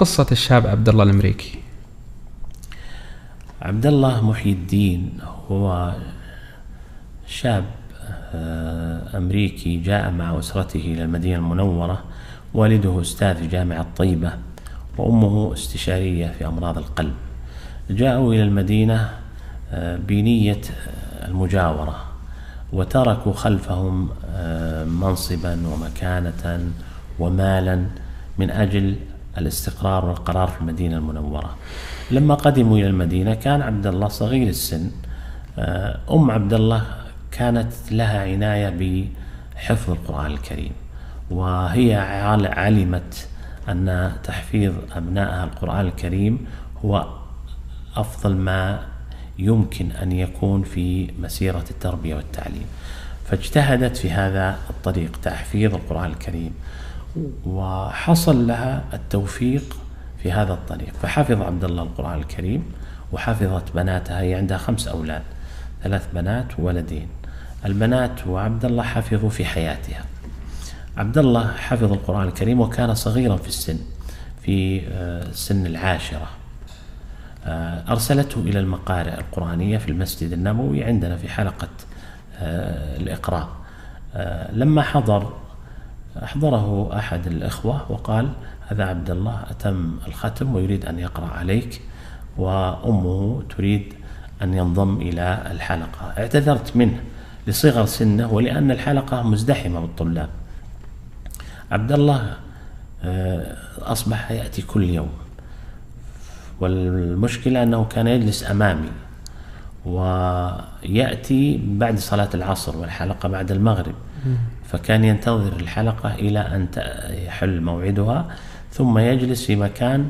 قصة الشاب عبد الله الأمريكي؟ عبد الله محي الدين هو شاب أمريكي جاء مع أسرته إلى المدينة المنورة. والده أستاذ في جامعة طيبة وأمه استشارية في أمراض القلب. جاءوا إلى المدينة بنية المجاورة وتركوا خلفهم منصبا ومكانة ومالا من أجل الاستقرار والقرار في المدينة المنورة. لما قدموا إلى المدينة كان عبد الله صغير السن. أم عبد الله كانت لها عناية بحفظ القرآن الكريم، وهي علمت أن تحفيظ أبنائها القرآن الكريم هو أفضل ما يمكن أن يكون في مسيرة التربية والتعليم، فاجتهدت في هذا الطريق تحفيظ القرآن الكريم، وحصل لها التوفيق في هذا الطريق. فحفظ عبد الله القرآن الكريم وحفظت بناتها. هي عندها 5 أولاد، 3 بنات وولدين. البنات وعبد الله حفظوا في حياتها. عبد الله حفظ القرآن الكريم وكان صغيرا في السن، في سن 10. أرسلته إلى المقارئ القرآنية في المسجد النبوي عندنا في حلقة الإقراء. لما أحضره أحد الإخوة وقال: هذا عبد الله أتم الختم ويريد أن يقرأ عليك، وأمه تريد أن ينضم إلى الحلقة. اعتذرت منه لصغر سنه ولأن الحلقة مزدحمة بالطلاب. عبد الله أصبح يأتي كل يوم، والمشكلة أنه كان يجلس أمامي ويأتي بعد صلاة العصر والحلقة بعد المغرب، فكان ينتظر الحلقة إلى أن يحل موعدها ثم يجلس في مكان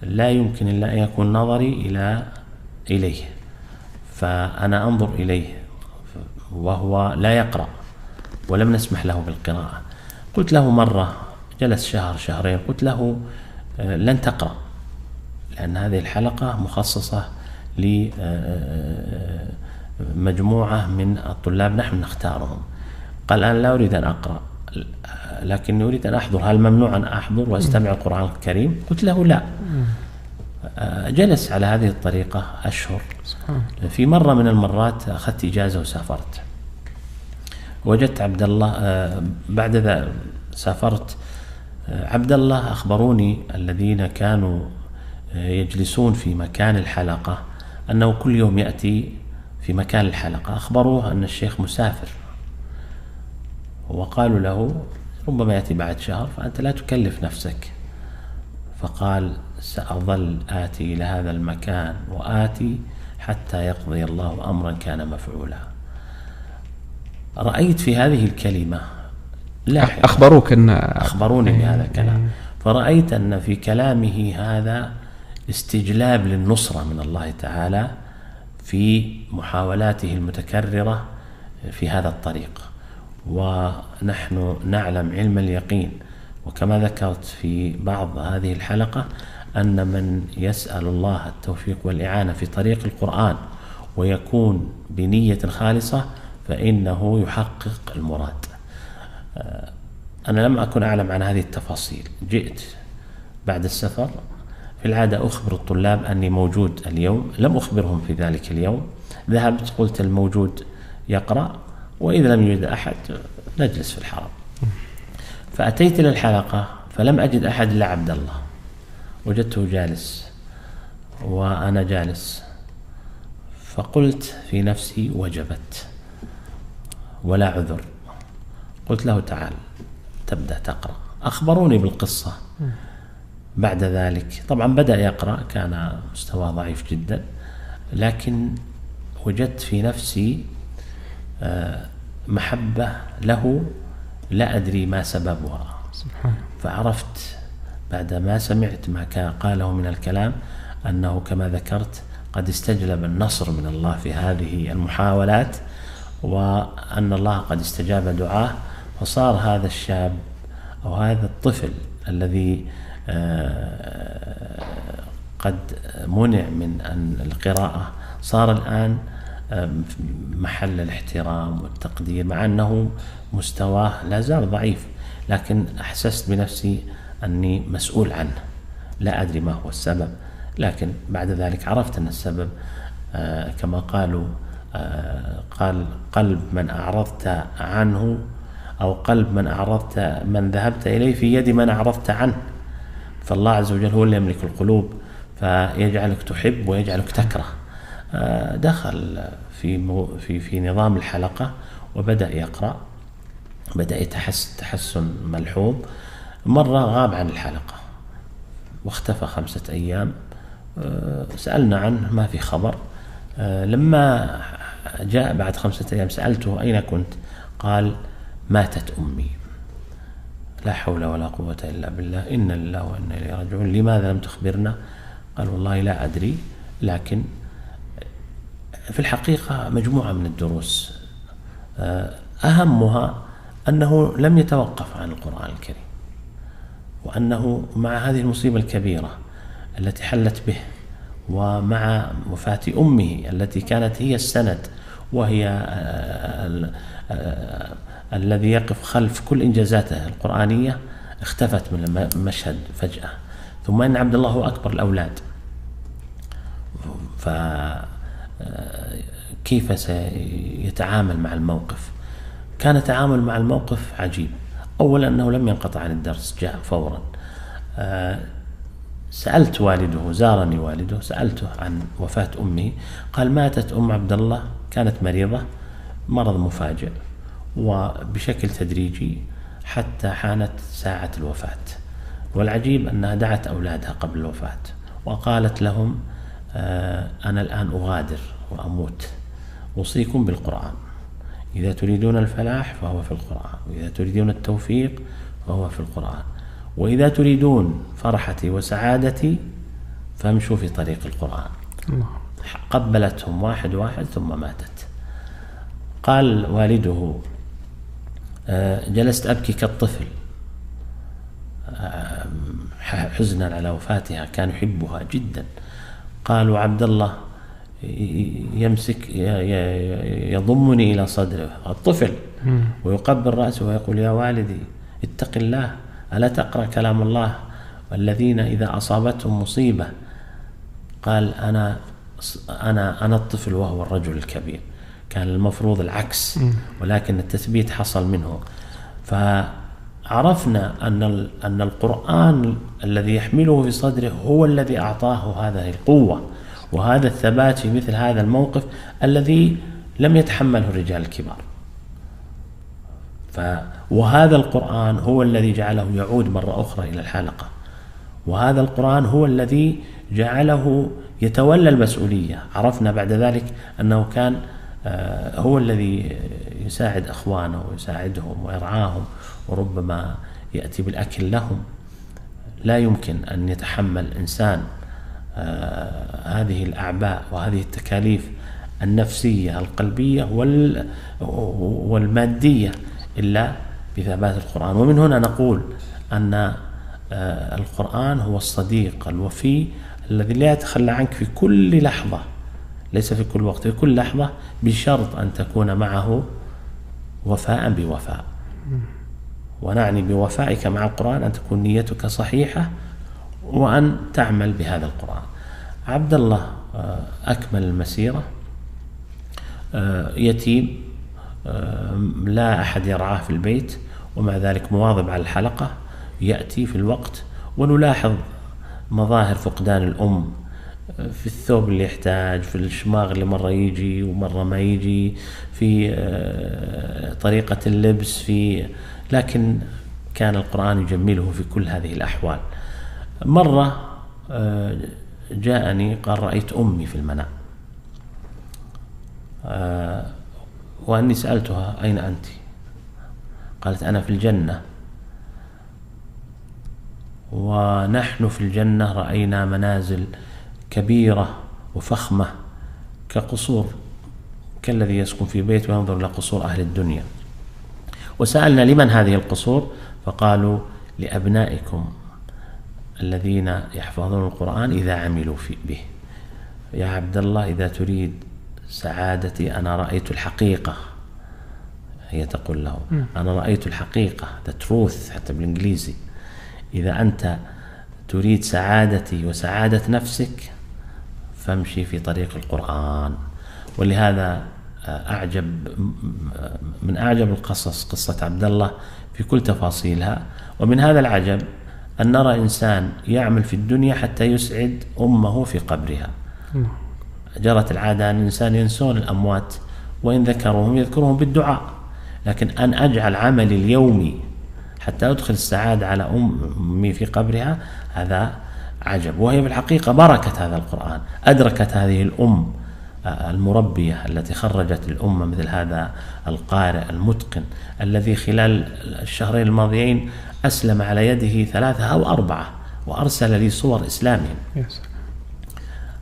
لا يمكن إلا أن يكون نظري إليه، فأنا أنظر إليه وهو لا يقرأ ولم نسمح له بالقراءة. قلت له مرة، جلس شهر شهرين، قلت له: لن تقرأ، لأن هذه الحلقة مخصصة لمجموعة من الطلاب نحن نختارهم. قال: أنا لا أريد أن أقرأ، لكني أريد أن أحضر. هل ممنوع أن أحضر وأستمع القرآن الكريم؟ قلت له: لا. جلس على هذه الطريقة أشهر. في مرة من المرات أخذت إجازة وسافرت، وجدت عبد الله. بعد ذلك سافرت. عبد الله أخبروني الذين كانوا يجلسون في مكان الحلقة أنه كل يوم يأتي في مكان الحلقة. أخبروه أن الشيخ مسافر، وقالوا له: ربما يأتي بعد شهر، فأنت لا تكلف نفسك. فقال: سأظل آتي إلى هذا المكان وآتي حتى يقضي الله أمرا كان مفعولا. رأيت في هذه الكلمة أخبروني بهذا الكلام، فرأيت أن في كلامه هذا استجلاب للنصرة من الله تعالى في محاولاته المتكررة في هذا الطريق. ونحن نعلم علم اليقين، وكما ذكرت في بعض هذه الحلقة، أن من يسأل الله التوفيق والإعانة في طريق القرآن ويكون بنية خالصة فإنه يحقق المراد. أنا لم أكن أعلم عن هذه التفاصيل. جئت بعد السفر، في العادة أخبر الطلاب أني موجود اليوم، لم أخبرهم في ذلك اليوم. ذهبت قلت: الموجود يقرأ، وإذا لم يوجد أحد نجلس في الحرم. فأتيت إلى الحلقة فلم أجد أحد إلا عبد الله، وجدته جالس وأنا جالس، فقلت في نفسي: وجبت ولا عذر. قلت له: تعال تبدأ تقرأ. أخبروني بالقصة. بعد ذلك طبعا بدأ يقرأ، كان مستواه ضعيف جدا، لكن وجدت في نفسي محبة له لا أدري ما سببها. فعرفت بعد ما سمعت ما قاله من الكلام أنه كما ذكرت قد استجلب النصر من الله في هذه المحاولات، وأن الله قد استجاب دعاه، فصار هذا الشاب أو هذا الطفل الذي قد منع من القراءة صار الآن محل الاحترام والتقدير، مع أنه مستواه لا زال ضعيف، لكن أحسست بنفسي أني مسؤول عنه لا أدري ما هو السبب، لكن بعد ذلك عرفت أن السبب كما قالوا قال قلب من أعرضت عنه، أو قلب من ذهبت إليه في يد من أعرضت عنه. فالله عز وجل هو اللي يملك القلوب، فيجعلك تحب ويجعلك تكره. دخل في نظام الحلقة وبدأ يقرأ، بدأ تحسن ملحوظ. مرة غاب عن الحلقة واختفى 5 أيام، سألنا عنه ما في خبر. لما جاء بعد 5 أيام سألته أين كنت؟ قال ماتت أمي. لا حول ولا قوة إلا بالله، إنا لله وإنا إليه راجعون. لماذا لم تخبرنا؟ قال والله لا أدري، لكن في الحقيقة مجموعة من الدروس أهمها أنه لم يتوقف عن القرآن الكريم، وأنه مع هذه المصيبة الكبيرة التي حلت به، ومع وفاة أمه التي كانت هي السند وهي الذي يقف خلف كل إنجازاته القرآنية، اختفت من المشهد فجأة. ثم إن عبد الله هو أكبر الأولاد، فكيف سيتعامل مع الموقف؟ كان تعامل مع الموقف عجيب. أولا أنه لم ينقطع عن الدرس، جاء فورا. سألت والده، زارني والده، سألته عن وفاة أمه، قال ماتت أم عبد الله، كانت مريضة مرض مفاجئ وبشكل تدريجي حتى حانت ساعة الوفاة. والعجيب أنها دعت أولادها قبل الوفاة وقالت لهم أنا الآن أغادر وأموت، أوصيكم بالقرآن، إذا تريدون الفلاح فهو في القرآن، وإذا تريدون التوفيق فهو في القرآن، وإذا تريدون فرحتي وسعادتي فامشوا في طريق القرآن. قبلتهم واحد واحد ثم ماتت. قال والده جلست أبكي كالطفل حزنا على وفاتها، كان يحبها جدا. قال وعبد الله يمسك يضمني إلى صدره الطفل ويقبل رأسه ويقول يا والدي اتق الله، ألا تقرأ كلام الله والذين إذا أصابتهم مصيبة. قال أنا الطفل وهو الرجل الكبير. كان المفروض العكس، ولكن التثبيت حصل منه. فعرفنا أن القرآن الذي يحمله في صدره هو الذي أعطاه هذه القوة وهذا الثبات في مثل هذا الموقف الذي لم يتحمله الرجال الكبار. وهذا القرآن هو الذي جعله يعود مرة أخرى إلى الحلقة، وهذا القرآن هو الذي جعله يتولى المسؤولية. عرفنا بعد ذلك أنه كان هو الذي يساعد أخوانه ويساعدهم ويرعاهم، وربما يأتي بالأكل لهم. لا يمكن أن يتحمل إنسان هذه الأعباء وهذه التكاليف النفسية القلبية والمادية إلا بثبات القرآن. ومن هنا نقول أن القرآن هو الصديق الوفي الذي لا يتخلى عنك في كل لحظة، ليس في كل وقت، في كل لحظة، بشرط أن تكون معه وفاء بوفاء. ونعني بوفائك مع القرآن أن تكون نيتك صحيحة وأن تعمل بهذا القرآن. عبد الله أكمل المسيرة، يتيم، لا أحد يرعاه في البيت، ومع ذلك مواظب على الحلقة، يأتي في الوقت. ونلاحظ مظاهر فقدان الأم في الثوب اللي يحتاج، في الشماغ اللي مرة يجي ومرة ما يجي، في طريقة اللبس، لكن كان القرآن يجمله في كل هذه الأحوال. مرة جاءني قال رأيت أمي في المنام، وأني سألتها أين أنت؟ قالت أنا في الجنة، ونحن في الجنة رأينا منازل كبيرة وفخمة كقصور، كالذي يسكن في بيت وينظر إلى قصور أهل الدنيا. وسألنا لمن هذه القصور؟ فقالوا لأبنائكم الذين يحفظون القرآن إذا عملوا به. يا عبد الله إذا تريد سعادتي أنا رأيت الحقيقة، هي تقول له أنا رأيت الحقيقة، the truth حتى بالإنجليزي. إذا أنت تريد سعادتي وسعادة نفسك فامشي في طريق القرآن. ولهذا من أعجب القصص قصة عبد الله في كل تفاصيلها. ومن هذا العجب أن نرى إنسان يعمل في الدنيا حتى يسعد أمه في قبرها. جرت العادة أن الإنسان ينسون الأموات، وإن ذكرهم يذكرهم بالدعاء، لكن أن أجعل عملي اليومي حتى أدخل السعادة على أمي في قبرها، هذا عجب. وهي في الحقيقة بركة هذا القرآن. أدركت هذه الأم المربية التي خرجت الأمة مثل هذا القارئ المتقن الذي خلال الشهرين الماضيين أسلم على يده 3 أو 4 وأرسل لي صور إسلامهم.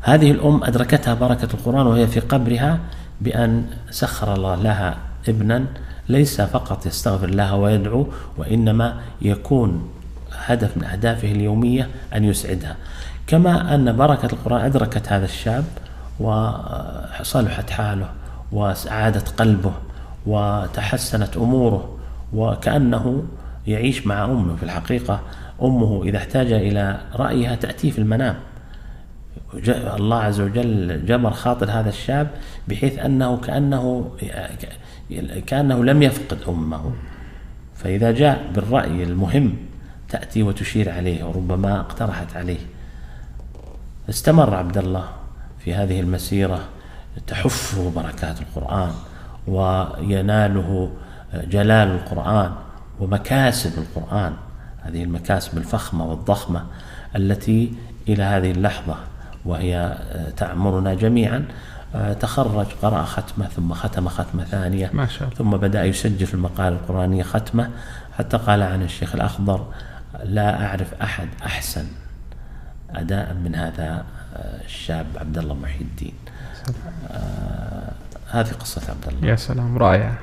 هذه الأم أدركتها بركة القرآن وهي في قبرها بأن سخر الله لها ابنا ليس فقط يستغفر الله ويدعو، وإنما يكون هدف من أهدافه اليومية أن يسعدها. كما أن بركة القرآن أدركت هذا الشاب وصلحت حاله وسعادت قلبه وتحسنت أموره، وكأنه يعيش مع أمه. في الحقيقة أمه إذا احتاج إلى رأيها تأتي في المنام. الله عز وجل جبر خاطر هذا الشاب بحيث أنه كأنه لم يفقد أمه، فإذا جاء بالرأي المهم تأتي وتشير عليه وربما اقترحت عليه. استمر عبد الله في هذه المسيرة تحفه بركات القرآن ويناله جلال القرآن ومكاسب القرآن، هذه المكاسب الفخمة والضخمة التي إلى هذه اللحظة وهي تعمرنا جميعا. تخرج، قرأ ختمة، ثم ختم ختمة ثانية، ما شاء الله. ثم بدأ يسجل في المقال القرآنية ختمة، حتى قال عن الشيخ الأخضر: لا أعرف أحد أحسن أداء من هذا الشاب عبد الله محي الدين. هذه قصة عبد الله. يا سلام، رائع.